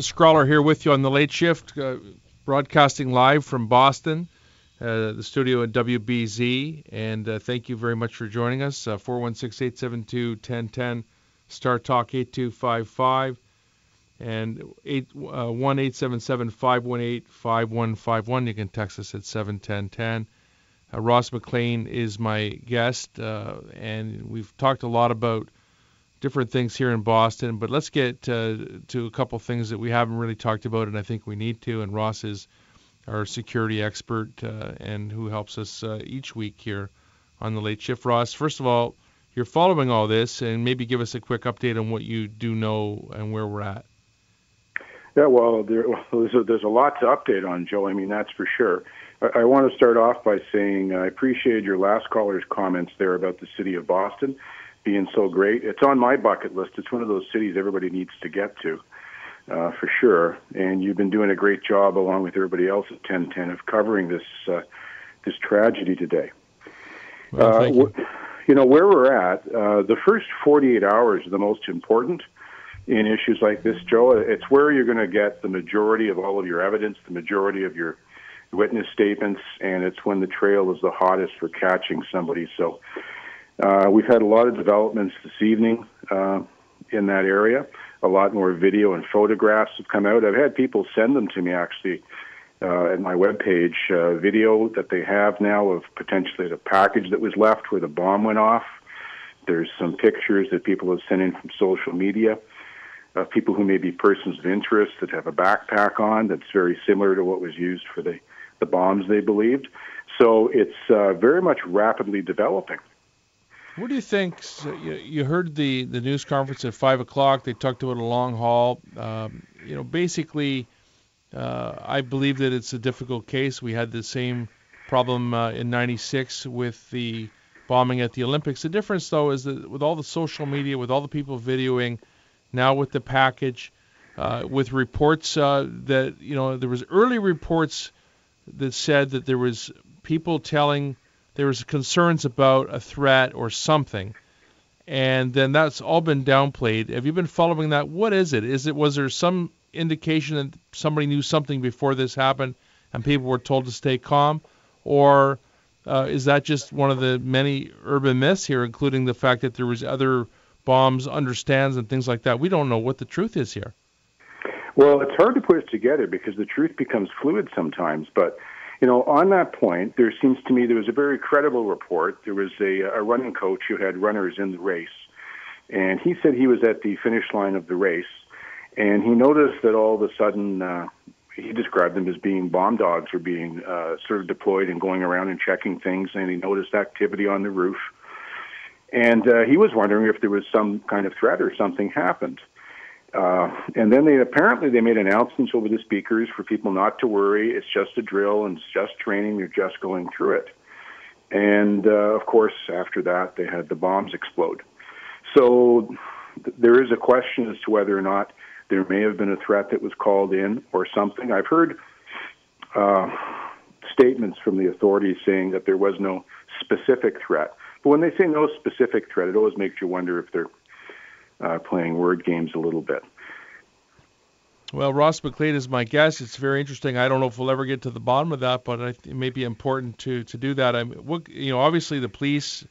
Scrawler here with you on the late shift, broadcasting live from Boston, the studio at WBZ, and thank you very much for joining us. 416-872-1010, Star Talk 8255, and 1-877-518-5151. You can text us at 71010. Ross McLean is my guest, and we've talked a lot about different things here in Boston, but let's get to a couple things that we haven't really talked about, and I think we need to. And Ross is our security expert and who helps us each week here on the late shift. Ross, first of all, you're following all this, and maybe give us a quick update on what you do know and where we're at. Yeah, well, there's a lot to update on, Joe. I mean, that's for sure. I want to start off by saying I appreciated your last caller's comments there about the city of Boston being so great. It's on my bucket list. It's one of those cities everybody needs to get to, for sure. And you've been doing a great job, along with everybody else at 1010, of covering this tragedy today. Well, thank you. Where we're at, the first 48 hours are the most important in issues like this, Joe. It's where you're going to get the majority of all of your evidence, the majority of your witness statements, and it's when the trail is the hottest for catching somebody. So we've had a lot of developments this evening in that area. A lot more video and photographs have come out. I've had people send them to me, actually, at my webpage, video that they have now of potentially the package that was left where the bomb went off. There's some pictures that people have sent in from social media of people who may be persons of interest that have a backpack on that's very similar to what was used for the bombs they believed. So it's very much rapidly developing. What do you think? You heard the news conference at 5 o'clock. They talked about a long haul. Basically, I believe that it's a difficult case. We had the same problem in '96 with the bombing at the Olympics. The difference, though, is that with all the social media, with all the people videoing, now with the package, with reports that, there was early reports that said that there was people telling there was concerns about a threat or something, and then that's all been downplayed. Have you been following that? What is it? Was there some indication that somebody knew something before this happened and people were told to stay calm, or is that just one of the many urban myths here, including the fact that there was other bombs under stands and things like that? We don't know what the truth is here. Well, it's hard to put it together because the truth becomes fluid sometimes, but on that point, there seems to me there was a very credible report. There was a running coach who had runners in the race, and he said he was at the finish line of the race, and he noticed that all of a sudden, he described them as being bomb dogs or being sort of deployed and going around and checking things, and he noticed activity on the roof. And he was wondering if there was some kind of threat or something happened. And then they made announcements over the speakers for people not to worry. It's just a drill and it's just training. They're just going through it. And, of course, after that, they had the bombs explode. So there is a question as to whether or not there may have been a threat that was called in or something. I've heard statements from the authorities saying that there was no specific threat. But when they say no specific threat, it always makes you wonder if they're playing word games a little bit. Well, Ross McLean is my guest. It's very interesting. I don't know if we'll ever get to the bottom of that, but it may be important to do that. Obviously the police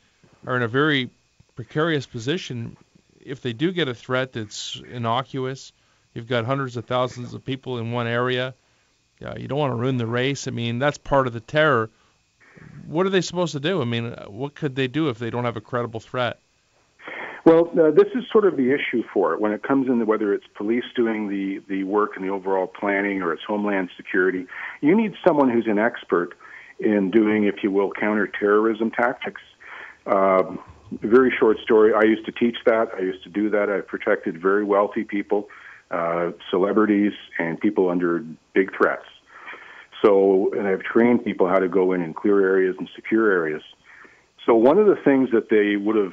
are in a very precarious position. If they do get a threat that's innocuous, you've got hundreds of thousands of people in one area. You don't want to ruin the race. I mean, that's part of the terror. What are they supposed to do? I mean, what could they do if they don't have a credible threat? Well, this is sort of the issue for it when it comes into whether it's police doing the work and the overall planning or it's Homeland Security. You need someone who's an expert in doing, if you will, counterterrorism tactics. Very short story. I used to teach that. I used to do that. I've protected very wealthy people, celebrities, and people under big threats. And I've trained people how to go in and clear areas and secure areas. So one of the things that they would have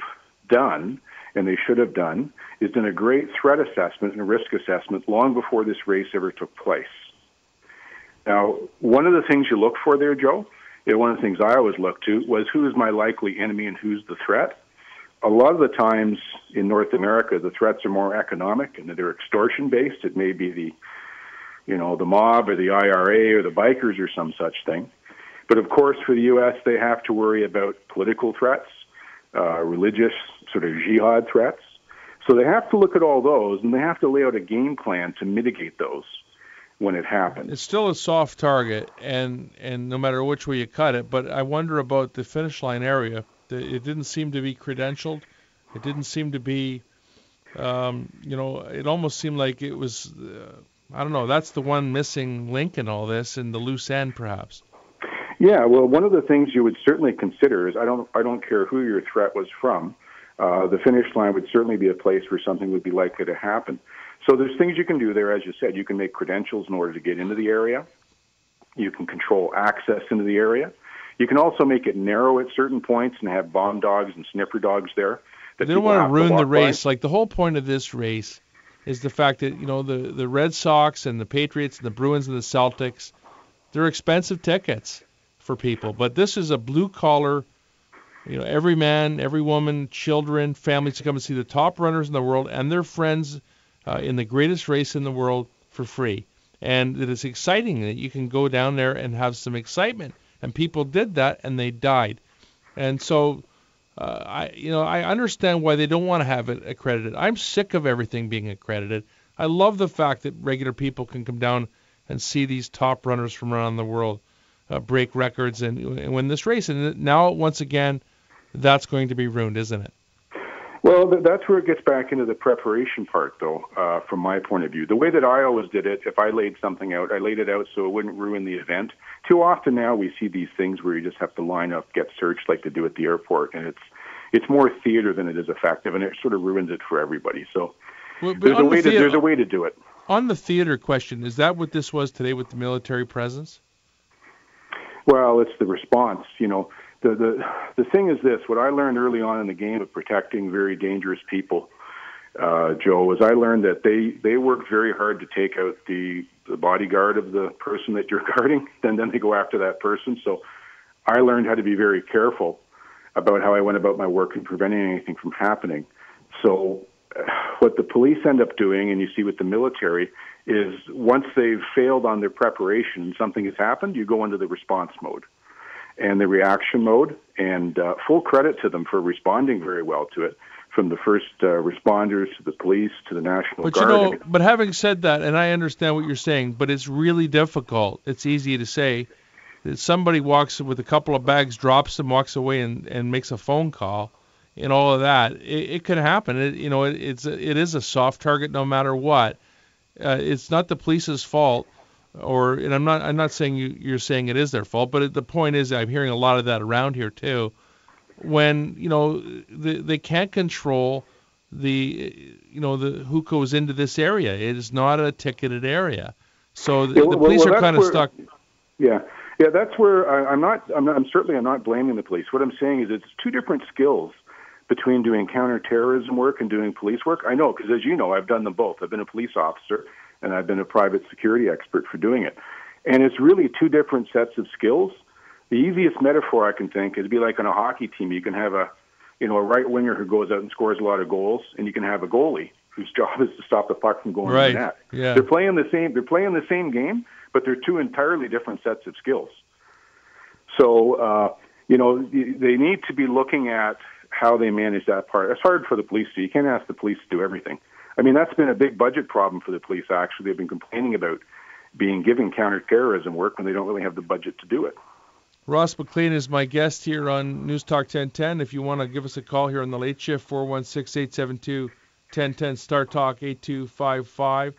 done, and they should have done, is done a great threat assessment and a risk assessment long before this race ever took place. Now, one of the things you look for there, Joe, one of the things I always looked to was who is my likely enemy and who's the threat. a lot of the times in North America, the threats are more economic and they're extortion based. It may be the mob or the IRA or the bikers or some such thing. But of course, for the U.S., they have to worry about political threats, religious sort of jihad threats. So they have to look at all those, and they have to lay out a game plan to mitigate those when it happens. It's still a soft target, and no matter which way you cut it. But I wonder about the finish line area. It didn't seem to be credentialed. It didn't seem to be, it almost seemed like it was, I don't know, that's the one missing link in all this, and the loose end perhaps. Yeah, well, one of the things you would certainly consider is I don't care who your threat was from. The finish line would certainly be a place where something would be likely to happen. So there's things you can do there, as you said. You can make credentials in order to get into the area. You can control access into the area. You can also make it narrow at certain points and have bomb dogs and sniffer dogs there. They don't want to ruin the race. Like the whole point of this race is the fact that, the Red Sox and the Patriots and the Bruins and the Celtics, they're expensive tickets for people. But this is a blue-collar, every man, every woman, children, families to come and see the top runners in the world and their friends in the greatest race in the world for free. And it is exciting that you can go down there and have some excitement. And people did that, and they died. And so, I understand why they don't want to have it accredited. I'm sick of everything being accredited. I love the fact that regular people can come down and see these top runners from around the world break records and win this race. And now, once again, that's going to be ruined, isn't it? Well, that's where it gets back into the preparation part, though, from my point of view. The way that I always did it, if I laid something out, I laid it out so it wouldn't ruin the event. Too often now we see these things where you just have to line up, get searched like they do at the airport, and it's more theater than it is effective, and it sort of ruins it for everybody. So there's a way to do it. On the theater question, is that what this was today with the military presence? Well, it's the response, The thing is this, what I learned early on in the game of protecting very dangerous people, Joe, was I learned that they work very hard to take out the bodyguard of the person that you're guarding, and then they go after that person. So I learned how to be very careful about how I went about my work and preventing anything from happening. So what the police end up doing, and you see with the military, is once they've failed on their preparation, something has happened, you go into the response mode and the reaction mode, and full credit to them for responding very well to it, from the first responders to the police to the National Guard. But having said that, and I understand what you're saying, but it's really difficult. It's easy to say that somebody walks with a couple of bags, drops them, walks away, and makes a phone call, and all of that. It could happen. It is a soft target no matter what. It's not the police's fault. And I'm not saying you're saying it is their fault, but the point is I'm hearing a lot of that around here too. When they can't control the who goes into this area. It is not a ticketed area, so the police are kind of stuck. Yeah, that's where I'm certainly not blaming the police. What I'm saying is it's two different skills between doing counterterrorism work and doing police work. I know, because as you know, I've done them both. I've been a police officer, and I've been a private security expert for doing it. And it's really two different sets of skills. The easiest metaphor I can think is be like on a hockey team. You can have a right winger who goes out and scores a lot of goals, and you can have a goalie whose job is to stop the puck from going in the net. Yeah. They're playing the same game, but they're two entirely different sets of skills. So they need to be looking at how they manage that part. It's hard for the police to. You can't ask the police to do everything. I mean, that's been a big budget problem for the police, actually. They've been complaining about being given counterterrorism work when they don't really have the budget to do it. Ross McLean is my guest here on NewsTalk 1010. If you want to give us a call here on the late shift, 416-872-1010, StarTalk 8255,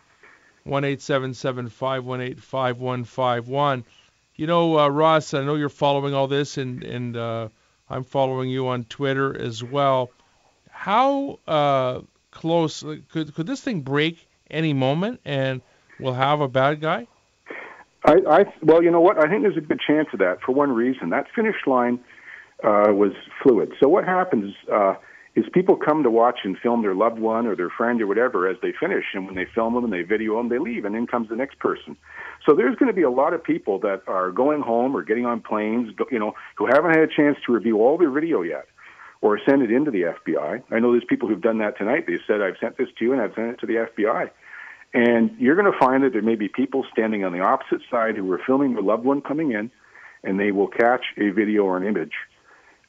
1-877-518-5151. Ross, I know you're following all this, and I'm following you on Twitter as well. How close could this thing break any moment and we'll have a bad guy? Well, you know what? I think there's a good chance of that for one reason. That finish line was fluid. So what happens is people come to watch and film their loved one or their friend or whatever as they finish, and when they film them and they video them, they leave, and in comes the next person. So there's going to be a lot of people that are going home or getting on planes, who haven't had a chance to review all their video yet, or send it into the FBI. I know there's people who've done that tonight. They said, I've sent this to you and I've sent it to the FBI. And you're going to find that there may be people standing on the opposite side who are filming their loved one coming in, and they will catch a video or an image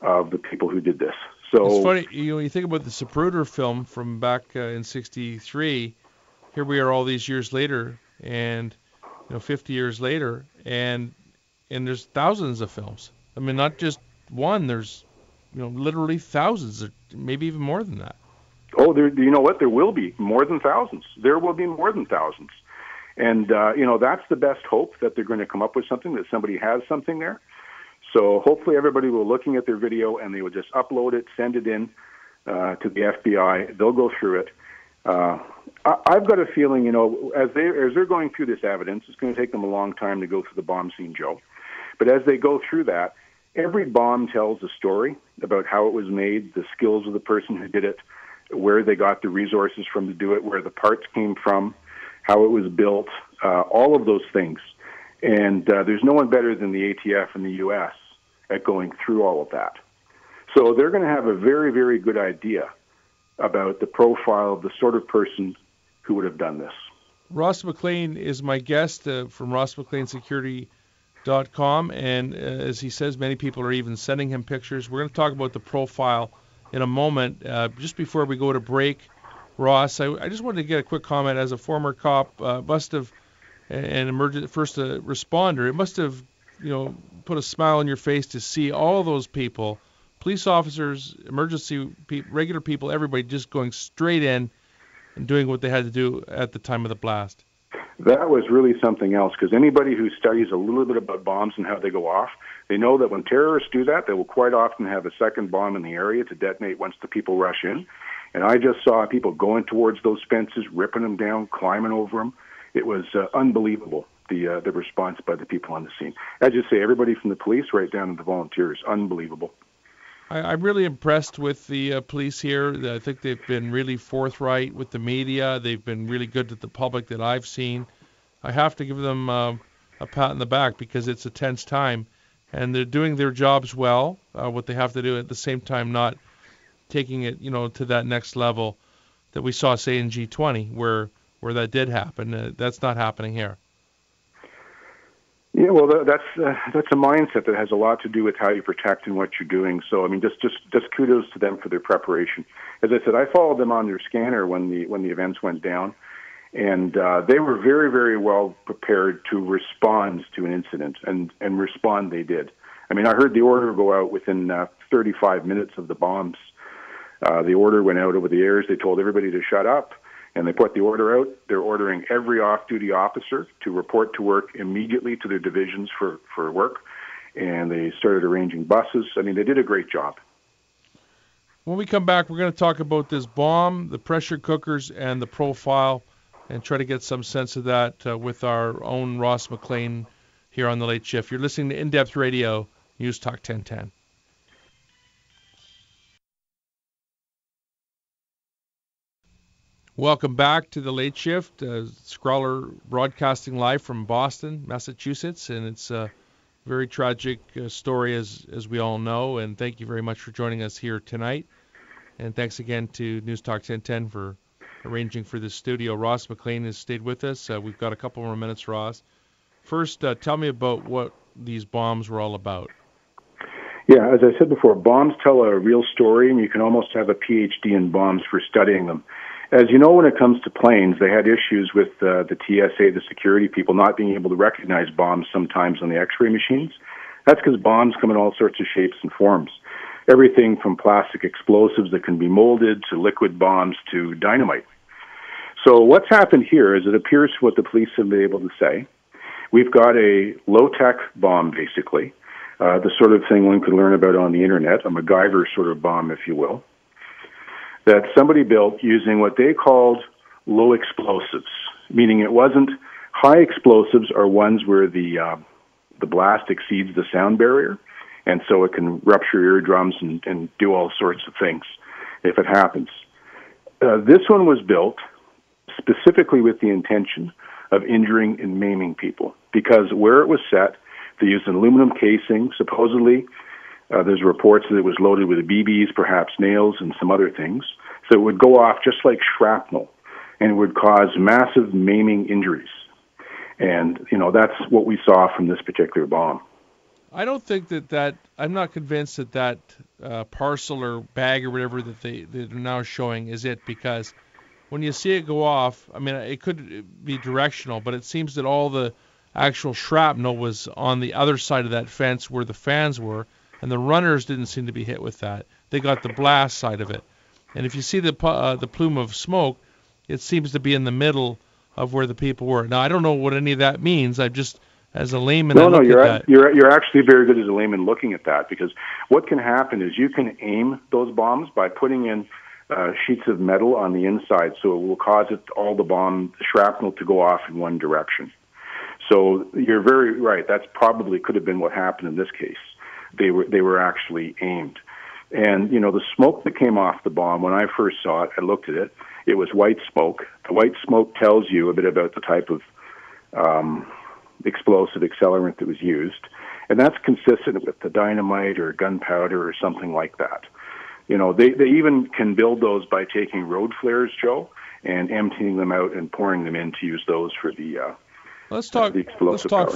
of the people who did this. So it's funny, you think about the Zapruder film from back in '63. Here we are all these years later, and 50 years later, and there's thousands of films. I mean, not just one. There's literally thousands, or maybe even more than that. Oh, you know what? There will be more than thousands. There will be more than thousands. And, that's the best hope, that they're going to come up with something, that somebody has something there. So hopefully everybody will looking at their video and they will just upload it, send it in to the FBI. They'll go through it. I've got a feeling, as they're going through this evidence, it's going to take them a long time to go through the bomb scene, Joe. But as they go through that, every bomb tells a story about how it was made, the skills of the person who did it, where they got the resources from to do it, where the parts came from, how it was built, all of those things. And there's no one better than the ATF in the U.S. at going through all of that. So they're going to have a very, very good idea about the profile of the sort of person who would have done this. Ross McLean is my guest from RossMcLeanSecurity.com, and as he says, many people are even sending him pictures. We're going to talk about the profile in a moment. Just before we go to break, Ross, I just wanted to get a quick comment. As a former cop, must have an emergency first responder, it must have put a smile on your face to see all those people, police officers, emergency regular people, everybody just going straight in and doing what they had to do at the time of the blast. That was really something else, because anybody who studies a little bit about bombs and how they go off, they know that when terrorists do that, they will quite often have a second bomb in the area to detonate once the people rush in. And I just saw people going towards those fences, ripping them down, climbing over them. It was unbelievable, the response by the people on the scene. As you say, everybody from the police right down to the volunteers, unbelievable. I'm really impressed with the police here. I think they've been really forthright with the media. They've been really good to the public that I've seen. I have to give them a pat on the back, because it's a tense time, and they're doing their jobs well, what they have to do, at the same time not taking it to that next level that we saw, say, in G20, where that did happen. That's not happening here. Yeah, well, that's a mindset that has a lot to do with how you protect and what you're doing. So, I mean, just kudos to them for their preparation. As I said, I followed them on their scanner when the events went down, and they were very, very well prepared to respond to an incident, and respond they did. I mean, I heard the order go out within 35 minutes of the bombs. The order went out over the airs. They told everybody to shut up. And they put the order out. They're ordering every off-duty officer to report to work immediately to their divisions for work. And they started arranging buses. I mean, they did a great job. When we come back, we're going to talk about this bomb, the pressure cookers, and the profile, and try to get some sense of that with our own Ross McLean here on The Late Shift. You're listening to In-Depth Radio, NewsTalk 1010. Welcome back to The Late Shift. Scrawler broadcasting live from Boston, Massachusetts, and it's a very tragic story, as we all know, and thank you very much for joining us here tonight. And thanks again to NewsTalk 1010 for arranging for this studio. Ross McLean has stayed with us. We've got a couple more minutes, Ross. First, tell me about what these bombs were all about. Yeah, as I said before, bombs tell a real story, and you can almost have a PhD in bombs for studying them. As you know, when it comes to planes, they had issues with the TSA, the security people, not being able to recognize bombs sometimes on the X-ray machines. That's because bombs come in all sorts of shapes and forms. Everything from plastic explosives that can be molded to liquid bombs to dynamite. So what's happened here is it appears what the police have been able to say. We've got a low-tech bomb, basically, the sort of thing one could learn about on the Internet, a MacGyver sort of bomb, if you will, that somebody built using what they called low explosives, meaning it wasn't high explosives are ones where the blast exceeds the sound barrier, and so it can rupture eardrums and do all sorts of things if it happens. This one was built specifically with the intention of injuring and maiming people, because where it was set, they used an aluminum casing, supposedly There's reports that it was loaded with BBs, perhaps nails, and some other things. So it would go off just like shrapnel, and it would cause massive maiming injuries. And, that's what we saw from this particular bomb. I don't think I'm not convinced that parcel or bag or whatever that they're now showing is it, because when you see it go off, I mean, it could be directional, but it seems that all the actual shrapnel was on the other side of that fence where the fans were, and the runners didn't seem to be hit with that. They got the blast side of it. And if you see the plume of smoke, it seems to be in the middle of where the people were. Now, I don't know what any of that means. I just, as a layman, you're actually very good as a layman looking at that, because what can happen is you can aim those bombs by putting in sheets of metal on the inside, so it will cause all the shrapnel to go off in one direction. So you're very right. That's probably could have been what happened in this case. They were actually aimed. And, the smoke that came off the bomb, when I first saw it, I looked at it, it was white smoke. The white smoke tells you a bit about the type of explosive accelerant that was used. And that's consistent with the dynamite or gunpowder or something like that. They even can build those by taking road flares, Joe, and emptying them out and pouring them in to use those for the Let's talk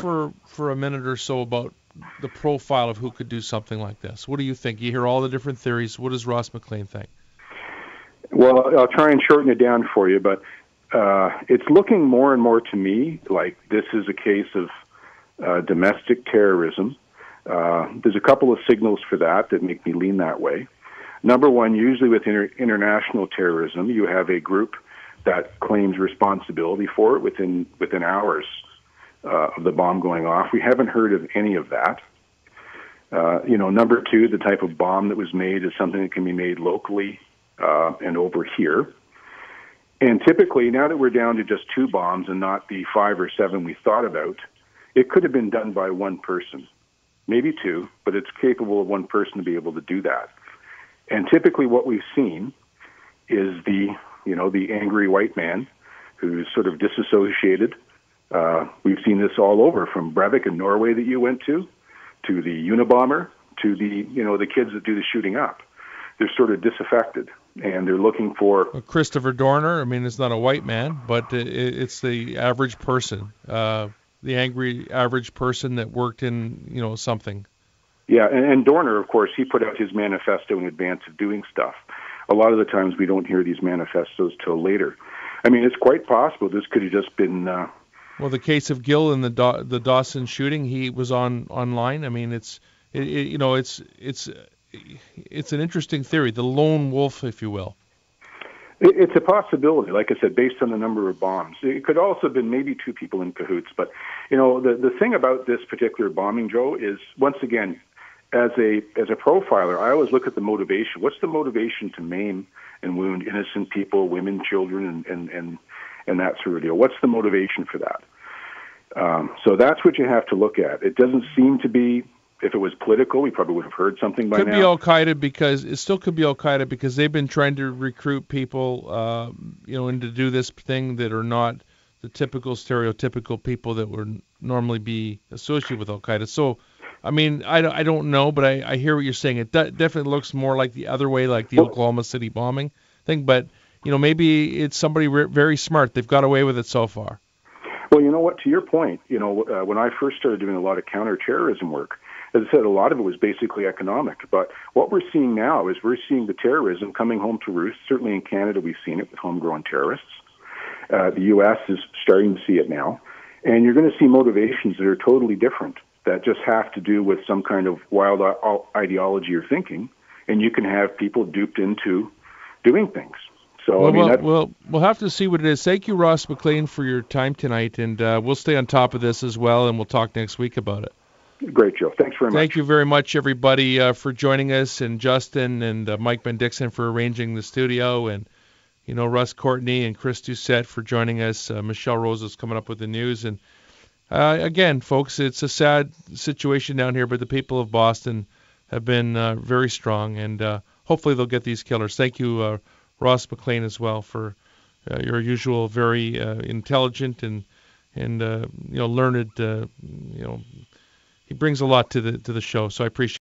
power. for a minute or so about the profile of who could do something like this. What do you think? You hear all the different theories. What does Ross McLean think? Well, I'll try and shorten it down for you, but it's looking more and more to me like this is a case of domestic terrorism. There's a couple of signals for that make me lean that way. Number one, usually with international terrorism, you have a group that claims responsibility for it within hours of the bomb going off. We haven't heard of any of that. Number two, the type of bomb that was made is something that can be made locally and over here. And typically, now that we're down to just 2 bombs and not the 5 or 7 we thought about, it could have been done by one person, maybe 2, but it's capable of one person to be able to do that. And typically what we've seen is the angry white man who's sort of disassociated. We've seen this all over, from Breivik in Norway that you went to the Unabomber, to the kids that do the shooting up. They're sort of disaffected, and they're looking for... Christopher Dorner, I mean, it's not a white man, but it's the average person, the angry average person that worked in, something. Yeah, and Dorner, of course, he put out his manifesto in advance of doing stuff. A lot of the times we don't hear these manifestos till later. I mean, it's quite possible this could have just been... Well, the case of Gill in the Dawson shooting, he was online. I mean, it's an interesting theory, the lone wolf, if you will. It's a possibility, like I said, based on the number of bombs. It could also have been maybe 2 people in cahoots. But, the thing about this particular bombing, Joe, is, once again, as a profiler, I always look at the motivation. What's the motivation to maim and wound innocent people, women, children, and that sort of deal? What's the motivation for that? So that's what you have to look at. It doesn't seem to be... If it was political, we probably would have heard something by now. Could be Al-Qaeda, because it still could be Al-Qaeda, because they've been trying to recruit people, and to do this thing that are not the typical stereotypical people that would normally be associated with Al-Qaeda. So, I mean, I don't know, but I hear what you're saying. It definitely looks more like the other way, like the Oklahoma City bombing thing. But, maybe it's somebody very smart. They've got away with it so far. Well, you know what? To your point, when I first started doing a lot of counterterrorism work, as I said, a lot of it was basically economic. But what we're seeing now is we're seeing the terrorism coming home to roost. Certainly in Canada, we've seen it with homegrown terrorists. The U.S. is starting to see it now. And you're going to see motivations that are totally different, that just have to do with some kind of wild ideology or thinking. And you can have people duped into doing things. So, we'll have to see what it is. Thank you, Ross McLean, for your time tonight. And we'll stay on top of this as well, and we'll talk next week about it. Great, Joe. Thanks very much. Thank you very much, everybody, for joining us, and Justin and Mike Ben-Dixon for arranging the studio, and Russ Courtney and Chris Doucette for joining us. Michelle Rose is coming up with the news, and again, folks, it's a sad situation down here, but the people of Boston have been very strong, and hopefully they'll get these killers. Thank you, Ross McLean, as well, for your usual very intelligent and learned. He brings a lot to the show, so I appreciate it.